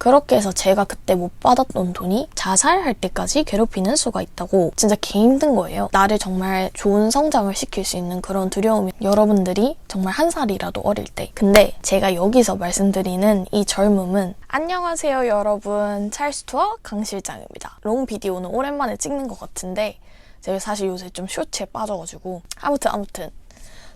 그렇게 해서 제가 그때 못 받았던 돈이 자살할 때까지 괴롭히는 수가 있다고. 진짜 개 힘든 거예요. 나를 정말 좋은 성장을 시킬 수 있는 그런 두려움이, 여러분들이 정말 한 살이라도 어릴 때. 근데 제가 여기서 말씀드리는 이 젊음은, 안녕하세요 여러분, 찰스투어 강 실장입니다. 롱 비디오는 오랜만에 찍는 것 같은데 제가 사실 요새 좀 쇼츠에 빠져가지고 아무튼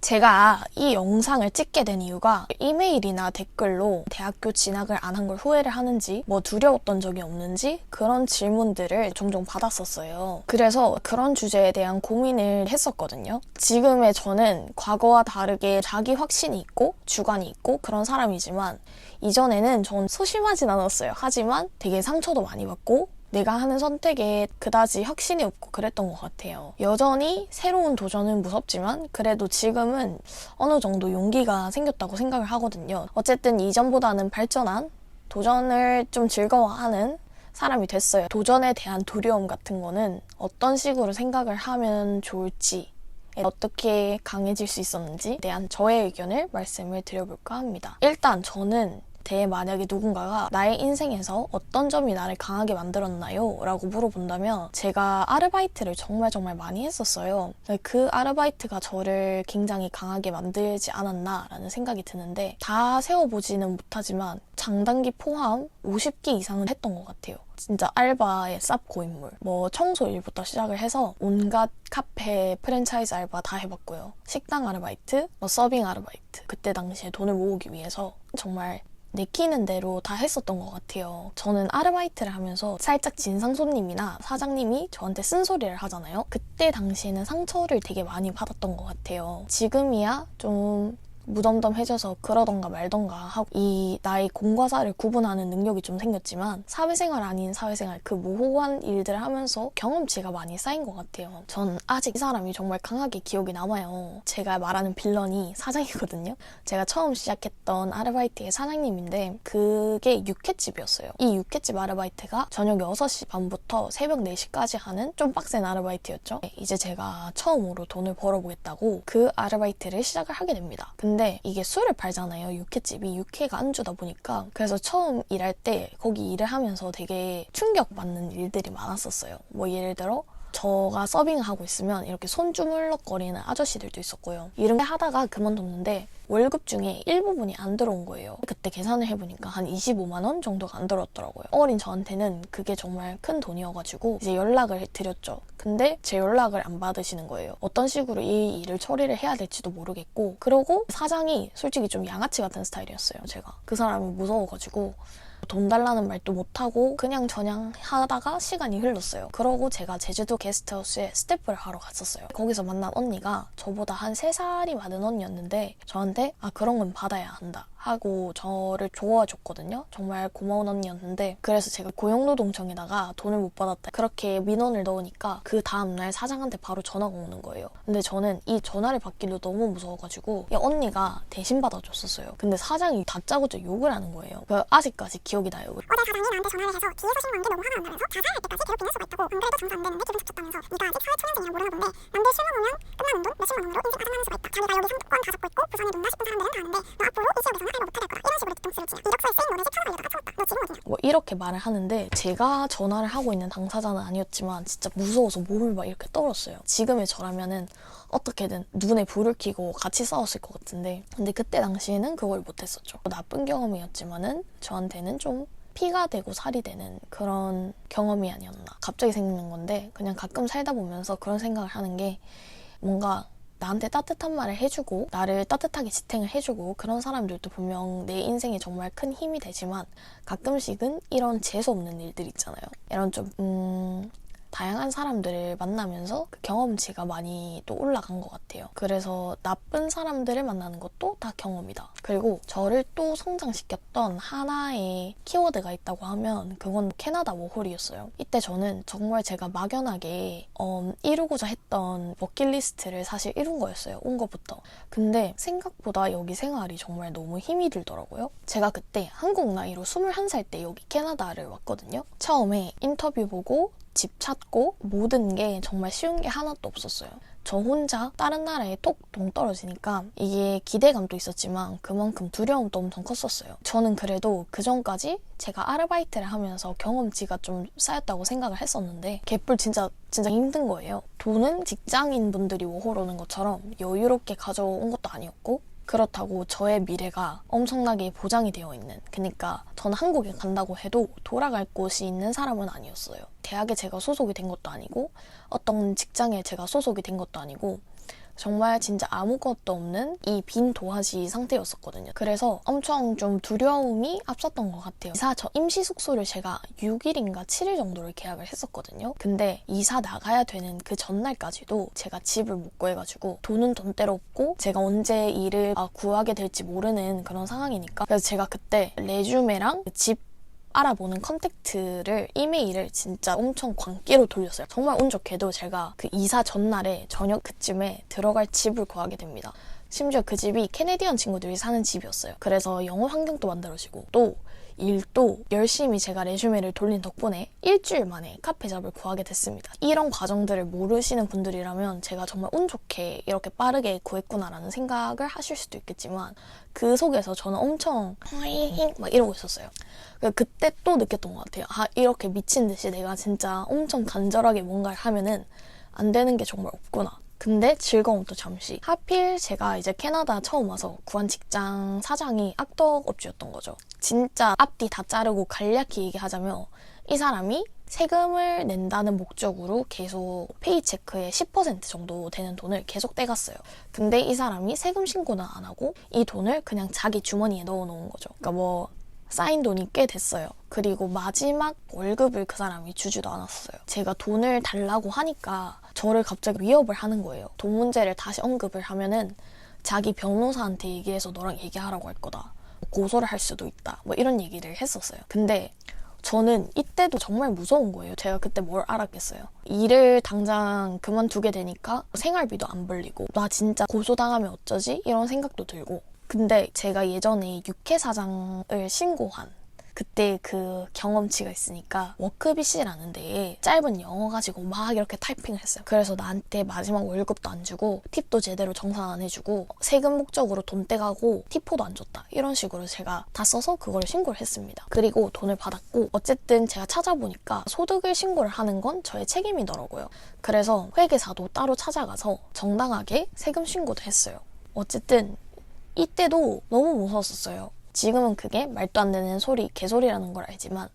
제가 이 영상을 찍게 된 이유가 이메일이나 댓글로 대학교 진학을 안 한 걸 후회를 하는지, 뭐 두려웠던 적이 없는지 그런 질문들을 종종 받았었어요. 그래서 그런 주제에 대한 고민을 했었거든요. 지금의 저는 과거와 다르게 자기 확신이 있고 주관이 있고 그런 사람이지만, 이전에는 전 소심하진 않았어요. 하지만 되게 상처도 많이 받고 내가 하는 선택에 그다지 확신이 없고 그랬던 것 같아요. 여전히 새로운 도전은 무섭지만 그래도 지금은 어느 정도 용기가 생겼다고 생각을 하거든요. 어쨌든 이전보다는 발전한, 도전을 좀 즐거워하는 사람이 됐어요. 도전에 대한 두려움 같은 거는 어떤 식으로 생각을 하면 좋을지, 어떻게 강해질 수 있었는지에 대한 저의 의견을 말씀을 드려볼까 합니다. 일단 저는 만약에 누군가가 나의 인생에서 어떤 점이 나를 강하게 만들었나요? 라고 물어본다면 제가 아르바이트를 정말 많이 했었어요. 그 아르바이트가 저를 굉장히 강하게 만들지 않았나 라는 생각이 드는데, 다 세워보지는 못하지만 장단기 포함 50기 이상은 했던 것 같아요. 진짜 알바의 쌉 고인물. 뭐 청소 일부터 시작을 해서 온갖 카페, 프랜차이즈 알바 다 해봤고요. 식당 아르바이트, 뭐 서빙 아르바이트. 그때 당시에 돈을 모으기 위해서 정말 내키는 대로 다 했었던 것 같아요. 저는 아르바이트를 하면서 살짝 진상 손님이나 사장님이 저한테 쓴소리를 하잖아요. 그때 당시에는 상처를 되게 많이 받았던 것 같아요. 지금이야 좀 무덤덤해져서 그러던가 말던가 하고 이 나의 공과 사를 구분하는 능력이 좀 생겼지만, 사회생활 아닌 사회생활, 그 모호한 일들을 하면서 경험치가 많이 쌓인 것 같아요. 전 아직 이 사람이 정말 강하게 기억이 남아요. 제가 말하는 빌런이 사장이거든요. 제가 처음 시작했던 아르바이트의 사장님인데 그게 육회집이었어요. 이 육회집 아르바이트가 저녁 6시 반부터 새벽 4시까지 하는 좀 빡센 아르바이트였죠. 이제 제가 처음으로 돈을 벌어보겠다고 그 아르바이트를 시작을 하게 됩니다. 근데 이게 술을 팔잖아요. 육회집이 육회가 안주다 보니까. 그래서 처음 일할 때 거기 일을 하면서 되게 충격받는 일들이 많았었어요. 뭐 예를 들어 저가 서빙하고 있으면 이렇게 손 주물럭거리는 아저씨들도 있었고요. 이런 게 하다가 그만뒀는데 월급 중에 일부분이 안 들어온 거예요. 그때 계산을 해보니까 한 25만 원 정도가 안 들었더라고요. 어린 저한테는 그게 정말 큰 돈이어가지고 이제 연락을 드렸죠. 근데 제 연락을 안 받으시는 거예요. 어떤 식으로 이 일을 처리를 해야 될지도 모르겠고, 그러고 사장이 솔직히 좀 양아치 같은 스타일이었어요. 제가 그 사람이 무서워가지고 돈 달라는 말도 못하고 그냥 저냥 하다가 시간이 흘렀어요. 그러고 제가 제주도 게스트하우스에 스태프를 하러 갔었어요. 거기서 만난 언니가 저보다 한 3살이 많은 언니였는데 저한테 그런 건 받아야 한다 하고 저를 도와줬거든요. 정말 고마운 언니였는데, 그래서 제가 고용노동청에다가 돈을 못 받았다 그렇게 민원을 넣으니까 그 다음날 사장한테 바로 전화가 오는 거예요. 근데 저는 이 전화를 받기로 너무 무서워가지고 이 언니가 대신 받아줬었어요. 근데 사장이 다짜고짜 욕을 하는 거예요. 아직까지 기억이 나요. 어제 사장이 나한테 전화를 해서 뒤에서 신고한 게 너무 화가 난다면서 자살할 때까지 괴롭히는 수가 있다고. 안 그래도 장사 안 되는데 기분 좋쳤다면서 네가 아직 사회초년생이라 모르나 본데 남들 술 먹으면 끝나는 돈 몇십만 원으로 인생 아장하는 수가 있다. 자기가 여기 상권 다 잡고 있고 부산에 돈나 싶은 사람들은 다 아는데 너 앞으로 이 지역에서는 알바 못하게 할 거다. 이런 식으로 뒤통수를 치냐. 이력서에 쓰인 너네 집 천원 알려다가 쳐왔다. 너 지금 어디냐. 뭐 이렇게 말을 하는데 제가 전화를 하고 있는 당사자는 아니었지만 진짜 무서워서 몸을 막 이렇게 떨었어요. 지금의 저라면은 어떻게든 눈에 불을 켜고 같이 싸웠을 것 같은데, 근데 그때 당시에는 그걸 못했었죠. 나쁜 경험이었지만은 저한테는 좀 피가 되고 살이 되는 그런 경험이 아니었나. 갑자기 생기는 건데 그냥 가끔 살다 보면서 그런 생각을 하는 게, 뭔가 나한테 따뜻한 말을 해주고 나를 따뜻하게 지탱을 해주고 그런 사람들도 분명 내 인생에 정말 큰 힘이 되지만, 가끔씩은 이런 재수없는 일들 있잖아요. 이런 좀 다양한 사람들을 만나면서 그 경험치가 많이 또 올라간 것 같아요. 그래서 나쁜 사람들을 만나는 것도 다 경험이다. 그리고 저를 또 성장시켰던 하나의 키워드가 있다고 하면 그건 캐나다 워홀이었어요. 이때 저는 정말 제가 막연하게 이루고자 했던 버킷리스트를 사실 이룬 거였어요. 온 것부터. 근데 생각보다 여기 생활이 정말 너무 힘이 들더라고요. 제가 그때 한국 나이로 21살 때 여기 캐나다를 왔거든요. 처음에 인터뷰 보고 집 찾고 모든 게 정말 쉬운 게 하나도 없었어요. 저 혼자 다른 나라에 톡 동떨어지니까 이게 기대감도 있었지만 그만큼 두려움도 엄청 컸었어요. 저는 그래도 그 전까지 제가 아르바이트를 하면서 경험치가 좀 쌓였다고 생각을 했었는데 개뿔 진짜 힘든 거예요. 돈은 직장인 분들이 워홀오는 것처럼 여유롭게 가져온 것도 아니었고 그렇다고 저의 미래가 엄청나게 보장이 되어 있는, 그러니까 저는 한국에 간다고 해도 돌아갈 곳이 있는 사람은 아니었어요. 대학에 제가 소속이 된 것도 아니고 어떤 직장에 제가 소속이 된 것도 아니고 정말 진짜 아무것도 없는 이 빈 도화지 상태였었거든요. 그래서 엄청 좀 두려움이 앞섰던 것 같아요. 이사 저 임시 숙소를 제가 6일인가 7일 정도를 계약을 했었거든요. 근데 이사 나가야 되는 그 전날까지도 제가 집을 못 구해가지고 돈은 돈대로 없고 제가 언제 일을 구하게 될지 모르는 그런 상황이니까, 그래서 제가 그때 레주메랑 집 알아보는 컨택트를 이메일을 진짜 엄청 광기로 돌렸어요. 정말 운 좋게도 제가 그 이사 전날에 저녁 그쯤에 들어갈 집을 구하게 됩니다. 심지어 그 집이 캐네디언 친구들이 사는 집이었어요. 그래서 영어 환경도 만들어지고 또 일도 열심히 제가 레주메를 돌린 덕분에 일주일 만에 카페잡을 구하게 됐습니다. 이런 과정들을 모르시는 분들이라면 제가 정말 운 좋게 이렇게 빠르게 구했구나라는 생각을 하실 수도 있겠지만 그 속에서 저는 엄청 막 이러고 있었어요. 그때 또 느꼈던 것 같아요. 이렇게 미친 듯이 내가 진짜 엄청 간절하게 뭔가를 하면은 안 되는 게 정말 없구나. 근데 즐거움도 잠시. 하필 제가 이제 캐나다 처음 와서 구한 직장 사장이 악덕업주였던 거죠. 진짜 앞뒤 다 자르고 간략히 얘기하자면 이 사람이 세금을 낸다는 목적으로 계속 페이체크의 10% 정도 되는 돈을 계속 떼갔어요. 근데 이 사람이 세금 신고는 안 하고 이 돈을 그냥 자기 주머니에 넣어놓은 거죠. 그러니까 쌓인 돈이 꽤 됐어요. 그리고 마지막 월급을 그 사람이 주지도 않았어요. 제가 돈을 달라고 하니까 저를 갑자기 위협을 하는 거예요. 돈 문제를 다시 언급을 하면은 자기 변호사한테 얘기해서 너랑 얘기하라고 할 거다. 고소를 할 수도 있다. 이런 얘기를 했었어요. 근데 저는 이때도 정말 무서운 거예요. 제가 그때 뭘 알았겠어요. 일을 당장 그만두게 되니까 생활비도 안 벌리고 나 진짜 고소당하면 어쩌지? 이런 생각도 들고. 근데 제가 예전에 육회 사장을 신고한 그때 그 경험치가 있으니까 워크비시라는 데에 짧은 영어 가지고 막 이렇게 타이핑을 했어요. 그래서 나한테 마지막 월급도 안 주고 팁도 제대로 정산 안 해주고 세금 목적으로 돈 떼가고 티포도 안 줬다. 이런 식으로 제가 다 써서 그걸 신고를 했습니다. 그리고 돈을 받았고 어쨌든 제가 찾아보니까 소득을 신고를 하는 건 저의 책임이더라고요. 그래서 회계사도 따로 찾아가서 정당하게 세금 신고도 했어요. 어쨌든 이때도 너무 무서웠었어요. 지금은 그게 말도 안 되는 소리, 개소리라는 걸 알지만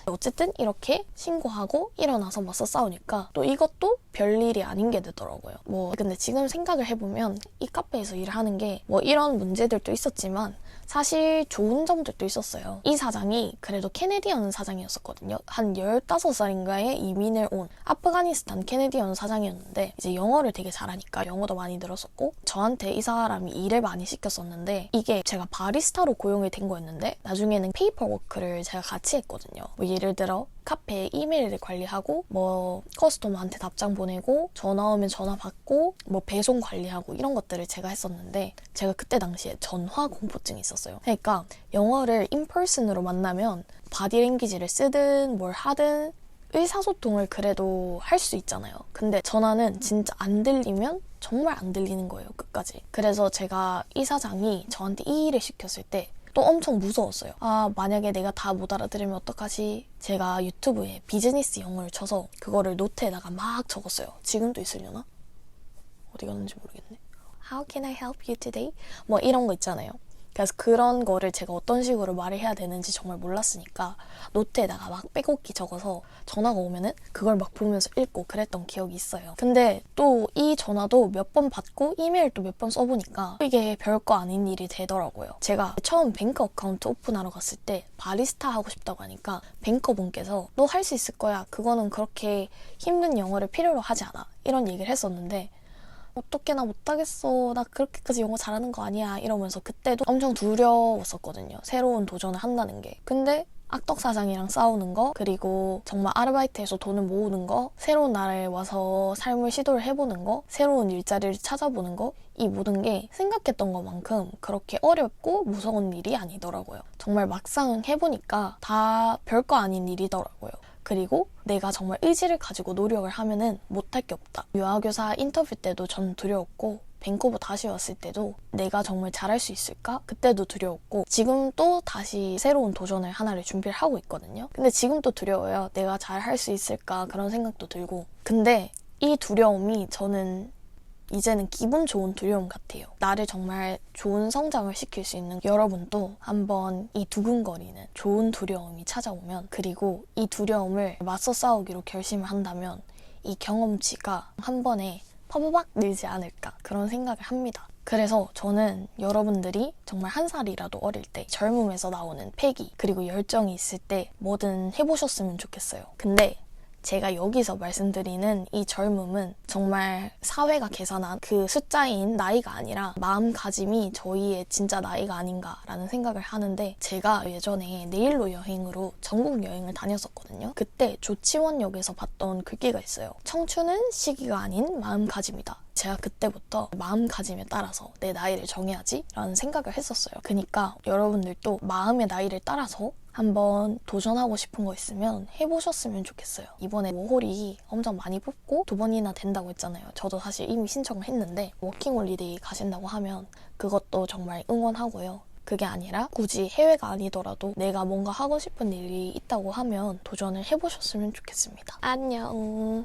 어쨌든 이렇게 신고하고 일어나서 맞서 싸우니까 또 이것도 별일이 아닌 게 되더라고요. 근데 지금 생각을 해보면 이 카페에서 일을 하는 게 이런 문제들도 있었지만 사실 좋은 점들도 있었어요. 이 사장이 그래도 캐네디언 사장이었었거든요. 한 15살인가에 이민을 온 아프가니스탄 캐네디언 사장이었는데 이제 영어를 되게 잘하니까 영어도 많이 늘었었고 저한테 이 사람이 일을 많이 시켰었는데 이게 제가 바리스타로 고용이 된 거였는데 나중에는 페이퍼워크를 제가 같이 했거든요. 예를 들어 카페 이메일을 관리하고 커스터머한테 답장 보내고 전화 오면 전화 받고 배송 관리하고 이런 것들을 제가 했었는데 제가 그때 당시에 전화 공포증이 있었어요. 그러니까 영어를 인퍼슨으로 만나면 바디랭귀지를 쓰든 뭘 하든 의사소통을 그래도 할 수 있잖아요. 근데 전화는 진짜 안 들리면 정말 안 들리는 거예요, 끝까지. 그래서 제가 이 사장이 저한테 이 일을 시켰을 때 또 엄청 무서웠어요. 만약에 내가 다 못 알아들으면 어떡하지? 제가 유튜브에 비즈니스 영어를 쳐서 그거를 노트에다가 막 적었어요. 지금도 있으려나? 어디 갔는지 모르겠네. How can I help you today? 이런 거 있잖아요. 그래서 그런 거를 제가 어떤 식으로 말을 해야 되는지 정말 몰랐으니까 노트에다가 막 빼곡히 적어서 전화가 오면은 그걸 막 보면서 읽고 그랬던 기억이 있어요. 근데 또 이 전화도 몇 번 받고 이메일도 몇 번 써보니까 이게 별거 아닌 일이 되더라고요. 제가 처음 뱅크 어카운트 오픈하러 갔을 때 바리스타 하고 싶다고 하니까 뱅커분께서 너 할 수 있을 거야. 그거는 그렇게 힘든 영어를 필요로 하지 않아. 이런 얘기를 했었는데 어떻게 나 못하겠어. 나 그렇게까지 영어 잘하는 거 아니야. 이러면서 그때도 엄청 두려웠었거든요. 새로운 도전을 한다는 게. 근데 악덕 사장이랑 싸우는 거, 그리고 정말 아르바이트해서 돈을 모으는 거, 새로운 나라에 와서 삶을 시도를 해보는 거, 새로운 일자리를 찾아보는 거, 이 모든 게 생각했던 것만큼 그렇게 어렵고 무서운 일이 아니더라고요. 정말 막상 해보니까 다 별거 아닌 일이더라고요. 그리고 내가 정말 의지를 가지고 노력을 하면은 못할 게 없다. 유아교사 인터뷰 때도 전 두려웠고 밴쿠버 다시 왔을 때도 내가 정말 잘할 수 있을까? 그때도 두려웠고 지금 또 다시 새로운 도전을 하나를 준비를 하고 있거든요. 근데 지금 또 두려워요. 내가 잘할 수 있을까? 그런 생각도 들고. 근데 이 두려움이 저는 이제는 기분 좋은 두려움 같아요. 나를 정말 좋은 성장을 시킬 수 있는 여러분도 한번 이 두근거리는 좋은 두려움이 찾아오면, 그리고 이 두려움을 맞서 싸우기로 결심을 한다면 이 경험치가 한 번에 파바박 늘지 않을까, 그런 생각을 합니다. 그래서 저는 여러분들이 정말 한 살이라도 어릴 때 젊음에서 나오는 패기 그리고 열정이 있을 때 뭐든 해보셨으면 좋겠어요. 근데 제가 여기서 말씀드리는 이 젊음은 정말 사회가 계산한 그 숫자인 나이가 아니라 마음가짐이 저희의 진짜 나이가 아닌가라는 생각을 하는데, 제가 예전에 내일로 여행으로 전국 여행을 다녔었거든요. 그때 조치원역에서 봤던 글귀가 있어요. 청춘은 시기가 아닌 마음가짐이다. 제가 그때부터 마음가짐에 따라서 내 나이를 정해야지 라는 생각을 했었어요. 그러니까 여러분들도 마음의 나이를 따라서 한번 도전하고 싶은 거 있으면 해보셨으면 좋겠어요. 이번에 워홀이 엄청 많이 뽑고 2번이나 된다고 했잖아요. 저도 사실 이미 신청을 했는데 워킹홀리데이 가신다고 하면 그것도 정말 응원하고요. 그게 아니라 굳이 해외가 아니더라도 내가 뭔가 하고 싶은 일이 있다고 하면 도전을 해보셨으면 좋겠습니다. 안녕.